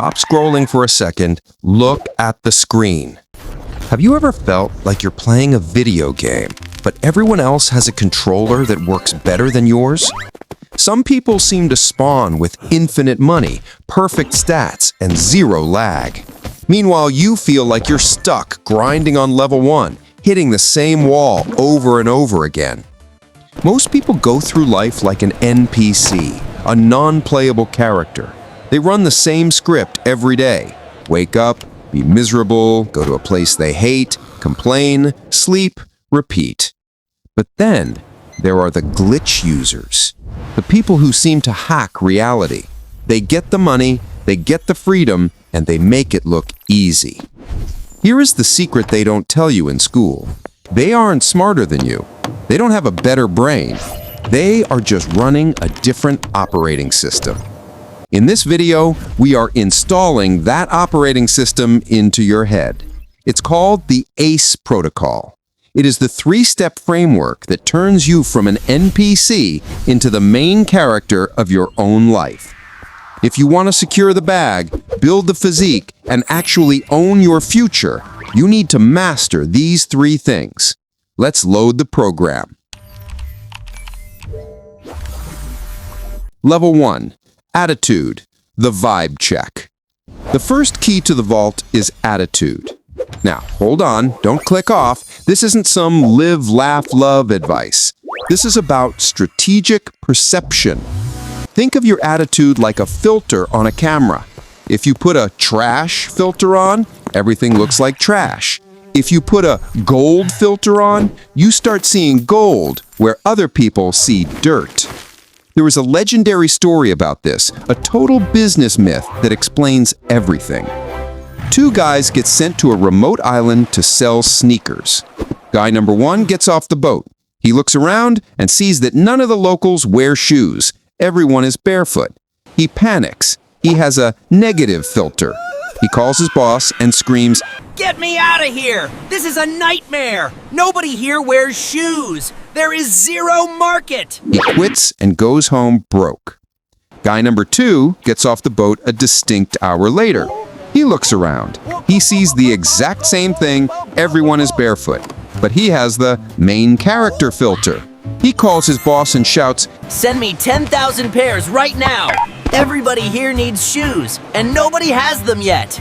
Stop scrolling for a second. Look at the screen. Have you ever felt like you're playing a video game, but everyone else has a controller that works better than yours? Some people seem to spawn with infinite money, perfect stats, and zero lag. Meanwhile, you feel like you're stuck grinding on level 1, hitting the same wall over and over again. Most people go through life like an NPC, a non-playable character. They run the same script every day. Wake up, be miserable, go to a place they hate, complain, sleep, repeat. But then, there are the glitch users. The people who seem to hack reality. They get the money, they get the freedom, and they make it look easy. Here is the secret they don't tell you in school. They aren't smarter than you. They don't have a better brain. They are just running a different operating system. In this video, we are installing that operating system into your head. It's called the A.C.E protocol. It is the 3-step framework that turns you from an NPC into the main character of your own life. If you want to secure the bag, build the physique, and actually own your future, you need to master these 3 things. Let's load the program. Level 1. Attitude, the vibe check. The first key to the vault is attitude. Now, hold on, don't click off. This isn't some live, laugh, love advice. This is about strategic perception. Think of your attitude like a filter on a camera. If you put a trash filter on, everything looks like trash. If you put a gold filter on, you start seeing gold where other people see dirt. There is a legendary story about this, a total business myth that explains everything. 2 guys get sent to a remote island to sell sneakers. Guy number 1 gets off the boat. He looks around and sees that none of the locals wear shoes. Everyone is barefoot. He panics. He has a negative filter. He calls his boss and screams, "Get me out of here! This is a nightmare! Nobody here wears shoes! There is zero market!" He quits and goes home broke. Guy number 2 gets off the boat a distinct hour later. He looks around. He sees the exact same thing. Everyone is barefoot. But he has the main character filter. He calls his boss and shouts, "Send me 10,000 pairs right now! Everybody here needs shoes, and nobody has them yet!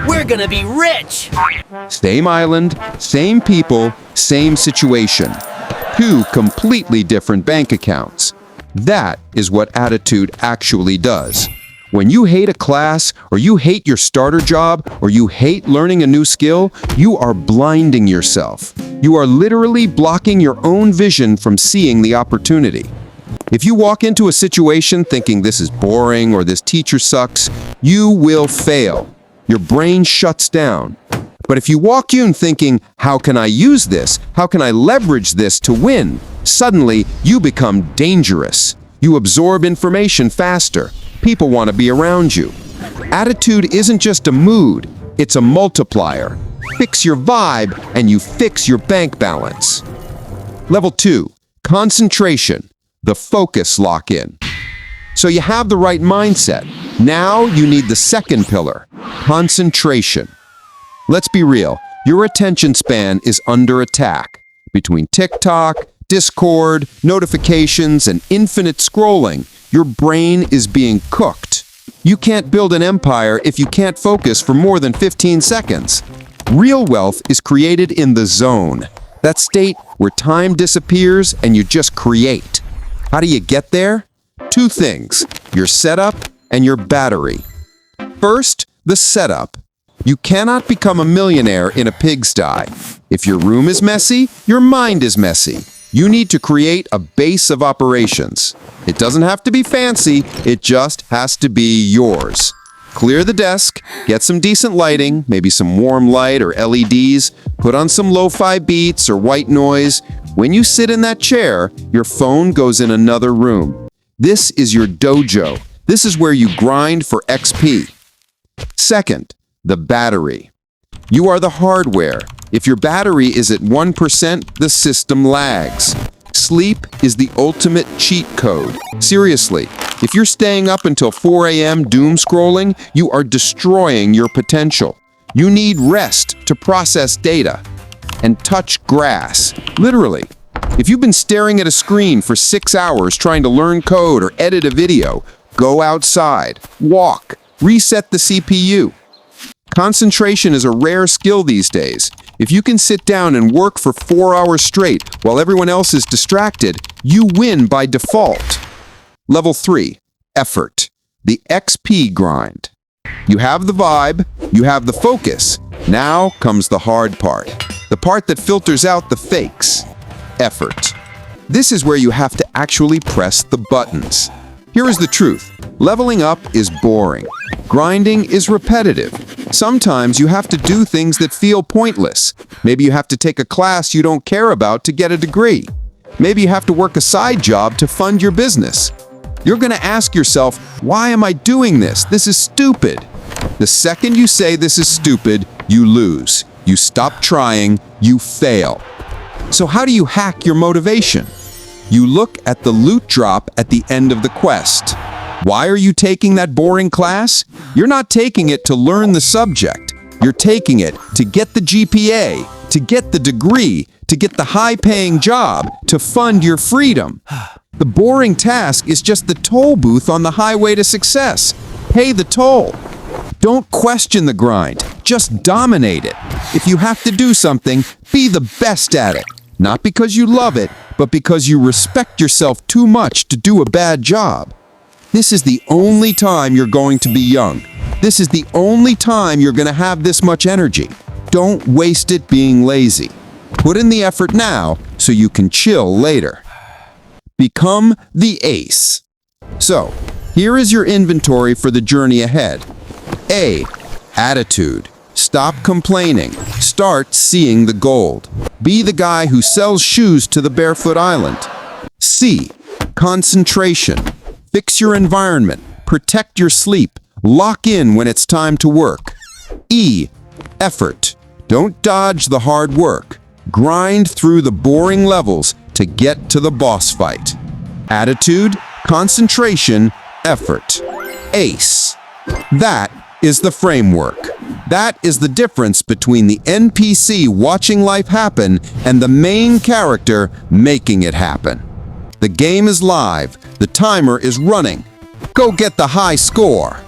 We're gonna be rich!" Same island, same people, same situation. 2 completely different bank accounts. That is what attitude actually does. When you hate a class, or you hate your starter job, or you hate learning a new skill, you are blinding yourself. You are literally blocking your own vision from seeing the opportunity. If you walk into a situation thinking this is boring or this teacher sucks, you will fail. Your brain shuts down. But if you walk in thinking, how can I use this? How can I leverage this to win? Suddenly, you become dangerous. You absorb information faster. People want to be around you. Attitude isn't just a mood, it's a multiplier. Fix your vibe and you fix your bank balance. Level 2, concentration, the focus lock-in. So you have the right mindset. Now you need the second pillar, concentration. Let's be real, your attention span is under attack. Between TikTok, Discord, notifications, and infinite scrolling, your brain is being cooked. You can't build an empire if you can't focus for more than 15 seconds. Real wealth is created in the zone, that state where time disappears and you just create. How do you get there? 2 things, your setup and your battery. First, the setup. You cannot become a millionaire in a pigsty. If your room is messy, your mind is messy. You need to create a base of operations. It doesn't have to be fancy, it just has to be yours. Clear the desk, get some decent lighting, maybe some warm light or LEDs, put on some lo-fi beats or white noise. When you sit in that chair, your phone goes in another room. This is your dojo. This is where you grind for XP. Second, the battery. You are the hardware. If your battery is at 1%, the system lags. Sleep is the ultimate cheat code. Seriously, if you're staying up until 4 a.m. doom scrolling, you are destroying your potential. You need rest to process data and touch grass. Literally. If you've been staring at a screen for 6 hours trying to learn code or edit a video, go outside, walk, reset the CPU. Concentration is a rare skill these days. If you can sit down and work for 4 hours straight while everyone else is distracted, you win by default. Level 3. Effort. The XP grind. You have the vibe, you have the focus. Now comes the hard part. The part that filters out the fakes. Effort. This is where you have to actually press the buttons. Here is the truth. Leveling up is boring. Grinding is repetitive. Sometimes you have to do things that feel pointless. Maybe you have to take a class you don't care about to get a degree. Maybe you have to work a side job to fund your business. You're going to ask yourself, why am I doing this? This is stupid. The second you say this is stupid, you lose. You stop trying, you fail. So how do you hack your motivation? You look at the loot drop at the end of the quest. Why are you taking that boring class? You're not taking it to learn the subject. You're taking it to get the GPA, to get the degree, to get the high-paying job, to fund your freedom. The boring task is just the toll booth on the highway to success. Pay the toll. Don't question the grind. Just dominate it. If you have to do something, be the best at it. Not because you love it, but because you respect yourself too much to do a bad job. This is the only time you're going to be young. This is the only time you're going to have this much energy. Don't waste it being lazy. Put in the effort now so you can chill later. Become the ace. So, here is your inventory for the journey ahead. A. Attitude. Stop complaining. Start seeing the gold. Be the guy who sells shoes to the Barefoot Island. C. Concentration. Fix your environment. Protect your sleep. Lock in when it's time to work. E. Effort. Don't dodge the hard work. Grind through the boring levels to get to the boss fight. Attitude, concentration, effort. ACE. That is the framework. That is the difference between the NPC watching life happen and the main character making it happen. The game is live. The timer is running. Go get the high score.